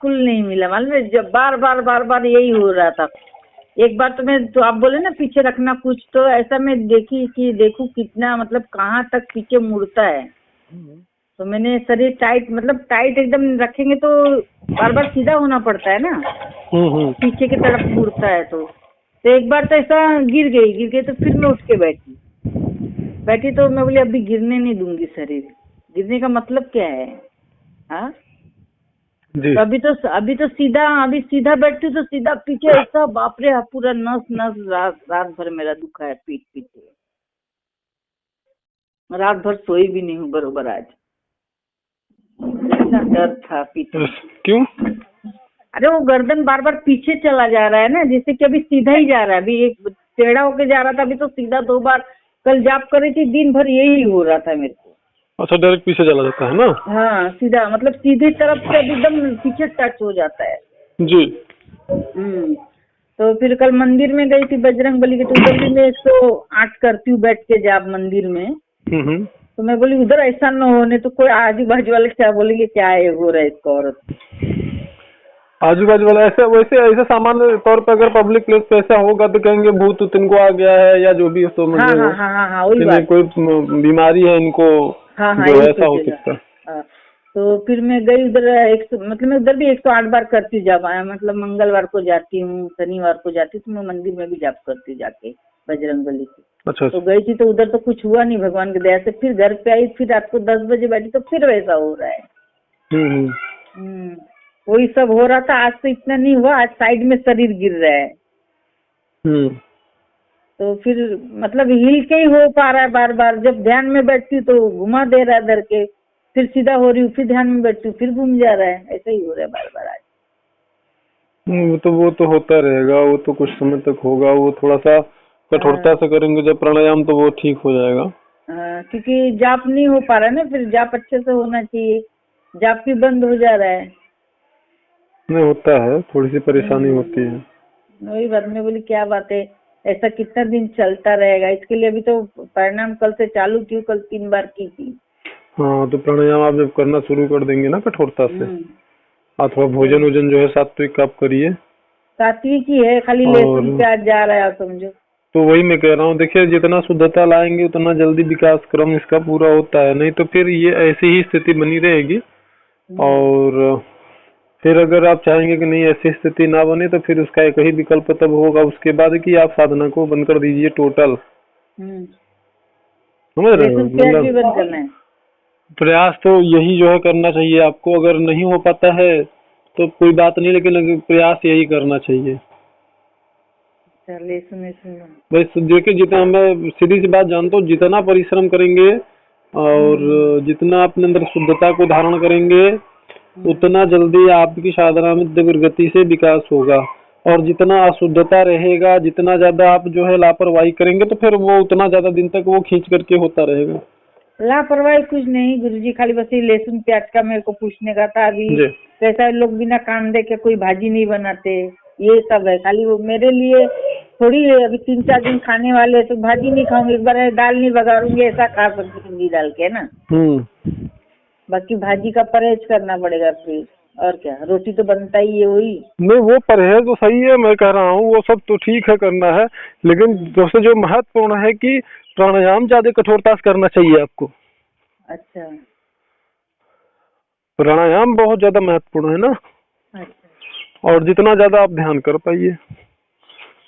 बिल्कुल नहीं मिला। मालूम है, जब बार बार बार बार यही हो रहा था। एक बार तो आप बोले ना पीछे रखना कुछ, तो ऐसा मैं देखी कि देखूं कितना मतलब कहाँ तक पीछे मुड़ता है। तो मैंने शरीर टाइट, मतलब टाइट एकदम रखेंगे तो बार बार सीधा होना पड़ता है ना, पीछे की तरफ मुड़ता है। तो एक बार तो ऐसा गिर गई तो फिर मैं उठ के बैठी तो मैं बोली अभी गिरने नहीं दूंगी। शरीर गिरने का मतलब क्या है? हाँ, तो अभी तो सीधा बैठती हूँ तो सीधा पीछे ऐसा, बाप रे, पूरा नस नस रात भर मेरा दुखा है पीठ पीछे। रात भर सोई भी नहीं हूँ बरोबर आज, इतना दर्द था पीछे। क्यों? अरे वो गर्दन बार बार पीछे चला जा रहा है ना, जैसे कि अभी सीधा ही जा रहा है। अभी एक टेढ़ा होके जा रहा था, अभी तो सीधा 2 बार। कल जाप कर रही थी, दिन भर यही हो रहा था मेरे को। अच्छा, डायरेक्ट पीछे चला जाता है ना? हाँ, सीधा मतलब सीधी तरफ से एकदम पीछे टच हो जाता है जी। तो फिर कल मंदिर में गई थी बजरंगबली के, तो उधर भी मैं 108 करती हूँ बैठ के जाप मंदिर में। तो मैं बोली उधर ऐसा न होने, तो कोई आजू बाजू वाले क्या बोलेंगे, क्या है हो रहा है इसको औरत। आजू बाजू वाला ऐसा सामान्य तौर पर अगर पब्लिक प्लेस पे ऐसा होगा तो कहेंगे भूत इनको आ गया है या जो भी हो, समझ लो। हाँ, वही बात, कोई बीमारी है इनको। हाँ, जो ऐसा हो सकता है। तो फिर मैं गई उधर, मतलब मैं उधर भी 108 बार करती जाप। मतलब मंगलवार को जाती हूँ, शनिवार को जाती हूँ, तो मैं मंदिर में भी जाप करती जाके बजरंगबली की। अच्छा। तो गई थी तो उधर तो कुछ हुआ नहीं भगवान की दया से। फिर घर पे आई, फिर रात को 10 बजे बैठी तो फिर वैसा हो रहा है। वही सब हो रहा था। आज तो इतना नहीं हुआ, आज साइड में शरीर गिर रहा है। तो फिर मतलब हिल के ही हो पा रहा है बार बार। जब ध्यान में बैठती हूँ तो घुमा दे रहा है धर के, फिर सीधा हो रही हूँ, फिर ध्यान में बैठती हूँ, फिर घूम जा रहा है। ऐसा ही हो रहा है बार बार आज। वो तो होता रहेगा, वो तो कुछ समय तक होगा। वो थोड़ा सा कठोरता से करेंगे जब प्राणायाम, तो वो ठीक हो जाएगा। क्योंकि जाप नहीं हो पा रहा है ना, फिर जाप अच्छे से होना चाहिए, जाप भी बंद हो जा रहा है। नहीं, होता है, थोड़ी सी परेशानी होती है। वही बात में बोली क्या बात है, ऐसा कितना दिन चलता रहेगा। इसके लिए अभी तो प्राणायाम कल से चालू की, कल 3 बार की थी। हाँ, तो प्राणायाम आप जब करना शुरू कर देंगे ना कठोरता से, अथवा भोजन वोजन जो है सात्विक आप करिए। सात्विक ही है, खाली लहसुन प्याज जा रहा है समझो। तो वही मैं कह रहा हूँ, देखिए जितना शुद्धता लाएंगे उतना जल्दी विकास क्रम इसका पूरा होता है। नहीं तो फिर ये ऐसी ही स्थिति बनी रहेगी। और फिर अगर आप चाहेंगे कि नहीं ऐसी स्थिति ना बने, तो फिर उसका एक ही विकल्प तब होगा उसके बाद कि आप साधना को बंद कर दीजिए टोटल। समझ रहे हो? मतलब प्रयास तो यही जो है करना चाहिए आपको। अगर नहीं हो पाता है तो कोई बात नहीं, लेकिन प्रयास यही करना चाहिए। बस देखिए, जितना मैं सीधी सी बात जानता हूँ, जितना परिश्रम करेंगे और जितना अपने अंदर शुद्धता को धारण करेंगे, उतना जल्दी आपकी साधना में तीव्र गति से विकास होगा। और जितना अशुद्धता रहेगा, जितना ज्यादा आप जो है लापरवाही करेंगे, तो फिर वो उतना ज्यादा दिन तक वो खींच करके होता रहेगा। लापरवाही कुछ नहीं गुरुजी, खाली बस ये लहसुन प्याज का मेरे को पूछने का था। अभी कैसा लोग बिना कांदे के कोई भाजी नहीं बनाते, ये सब है। खाली वो मेरे लिए थोड़ी है, अभी 3-4 दिन खाने वाले तो भाजी नहीं खाऊंगी, एक बार दाल नहीं बघारूंगी, ऐसा खा सकती हूँ घी डाल के ना। बाकी भाजी का परहेज करना पड़ेगा फिर, और क्या, रोटी तो बनता ही है वही। नहीं, वो परहेज तो सही है, मैं कह रहा हूँ वो सब तो ठीक है, करना है। लेकिन दोस्तों जो महत्वपूर्ण है कि प्राणायाम ज्यादा कठोरता से करना चाहिए आपको। अच्छा, प्राणायाम बहुत ज्यादा महत्वपूर्ण है ना। अच्छा। और जितना ज्यादा आप ध्यान कर पाइए,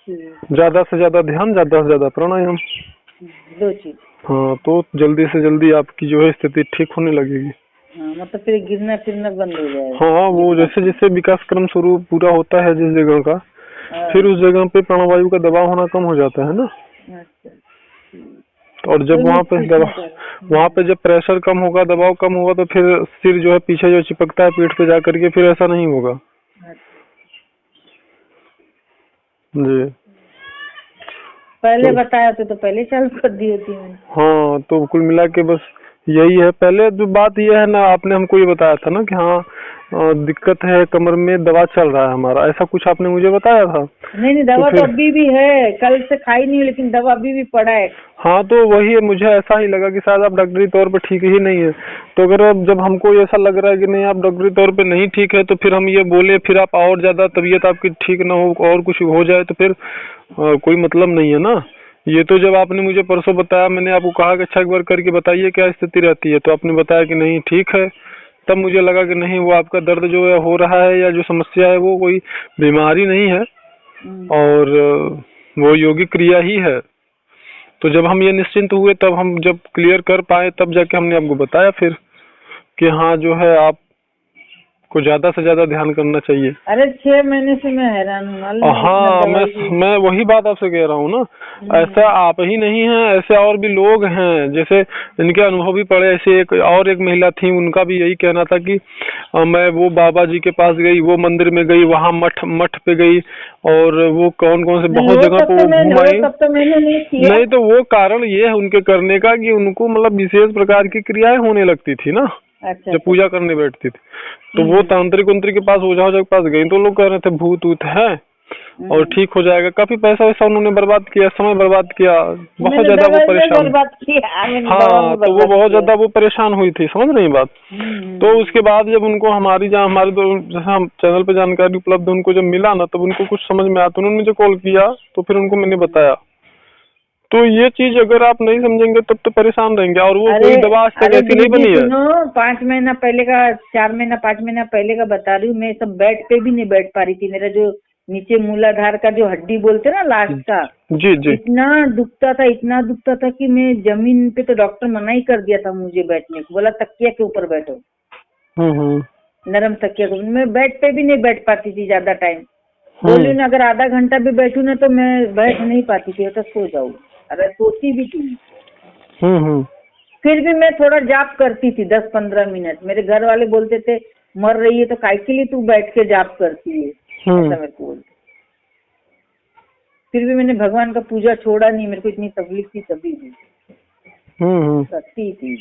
ज्यादा से ज्यादा ध्यान, ज्यादा से ज्यादा प्राणायाम, 2 चीज। हाँ, तो जल्दी से जल्दी आपकी जो है स्थिति ठीक होने लगेगी। मतलब फिर गिरना फिरना बंद हो जाएगा। हाँ, वो जैसे जैसे विकास क्रम शुरू पूरा होता है जिस जगह का, फिर उस जगह पे प्राणवायु का दबाव होना कम हो जाता है ना। और जब वहाँ पे जब प्रेशर कम होगा, दबाव कम होगा, तो फिर सिर जो है पीछे जो चिपकता है पीठ पे जा करके, फिर ऐसा नहीं होगा। जी, पहले बताया तो पहले चालू कर दी होती है। हाँ, तो कुल मिला के बस यही है। पहले जो बात यह है ना, आपने हमको ये बताया था ना कि हाँ दिक्कत है कमर में, दवा चल रहा है हमारा, ऐसा कुछ आपने मुझे बताया था। नहीं दवा तो अभी भी है, कल से खाई नहीं, लेकिन दवा अभी भी पड़ा है। हाँ तो वही है, मुझे ऐसा ही लगा कि शायद आप डॉक्टरी तौर पे ठीक ही नहीं है। तो अगर अब जब हमको ऐसा लग रहा है कि नहीं आप डॉक्टरी तौर पे नहीं ठीक है, तो फिर हम ये बोले फिर आप और ज्यादा तबीयत आपकी ठीक ना हो और कुछ हो जाए तो फिर कोई मतलब नहीं है ना। ये तो जब आपने मुझे परसों बताया, मैंने आपको कहा कि अच्छा एक बार करके बताइए क्या स्थिति रहती है, तो आपने बताया कि नहीं ठीक है। तब मुझे लगा कि नहीं वो आपका दर्द जो है हो रहा है या जो समस्या है वो कोई बीमारी नहीं है और वो योगिक क्रिया ही है। तो जब हम ये निश्चिंत हुए, तब हम जब क्लियर कर पाए, तब जाके हमने आपको बताया फिर कि हाँ जो है आप को ज्यादा से ज्यादा ध्यान करना चाहिए। अरे 6 महीने से मैं हैरान हूँ। हाँ मैं वही बात आपसे कह रहा हूँ ना, ऐसा आप ही नहीं है, ऐसे और भी लोग हैं जैसे इनके अनुभव भी पड़े। ऐसे एक महिला थी, उनका भी यही कहना था कि मैं वो बाबा जी के पास गई, वो मंदिर में गई, वहाँ मठ पे गई और वो कौन कौन से बहुत जगह पे वो घुमाई। नहीं तो वो कारण ये है उनके करने का कि उनको मतलब विशेष प्रकार की क्रियाएं होने लगती थी ना। अच्छा, जब पूजा करने बैठती थी तो वो तांत्रिक के पास ओझा के पास गई, तो लोग कह रहे थे भूत ऊत है और ठीक हो जाएगा। काफी पैसा वैसा उन्होंने बर्बाद किया, समय बर्बाद किया, बहुत ज्यादा वो परेशान। हाँ तो वो बहुत ज्यादा वो परेशान हुई थी, समझ रही बात। तो उसके बाद जब उनको हमारे जैसे हम चैनल पे जानकारी उपलब्ध उनको जब मिला ना, तब उनको कुछ समझ में आया, तो उन्होंने मुझे कॉल किया, तो फिर उनको मैंने बताया। तो ये चीज अगर आप नहीं समझेंगे तब तो परेशान रहेंगे। और वो कोई दवा आज तक ऐसी नहीं बनी है। 5 महीना पहले का, 4 महीना 5 महीना पहले का बता रही हूँ, मैं सब बेड पे भी नहीं बैठ पा रही थी। मेरा जो नीचे मूलाधार का जो हड्डी बोलते ना लास्ट का, जी जी, इतना दुखता था कि मैं जमीन पे, तो डॉक्टर मना ही कर दिया था मुझे बैठने को, बोला तकिया के ऊपर बैठो, नरम तकिया को। मैं बेड पे भी नहीं बैठ पाती थी ज्यादा टाइम। बोली ना अगर आधा घंटा भी बैठू ना तो मैं बैठ नहीं पाती थी, तो सो जाऊँ। अरे सोती भी थी। फिर भी मैं थोड़ा जाप करती थी 10-15 मिनट। मेरे घर वाले बोलते थे मर रही है तो काय के लिए तू बैठ के जाप करती है, ऐसा मेरे को बोलते। फिर भी मैंने भगवान का पूजा छोड़ा नहीं, मेरे को इतनी तकलीफ थी तभी भी करती थी।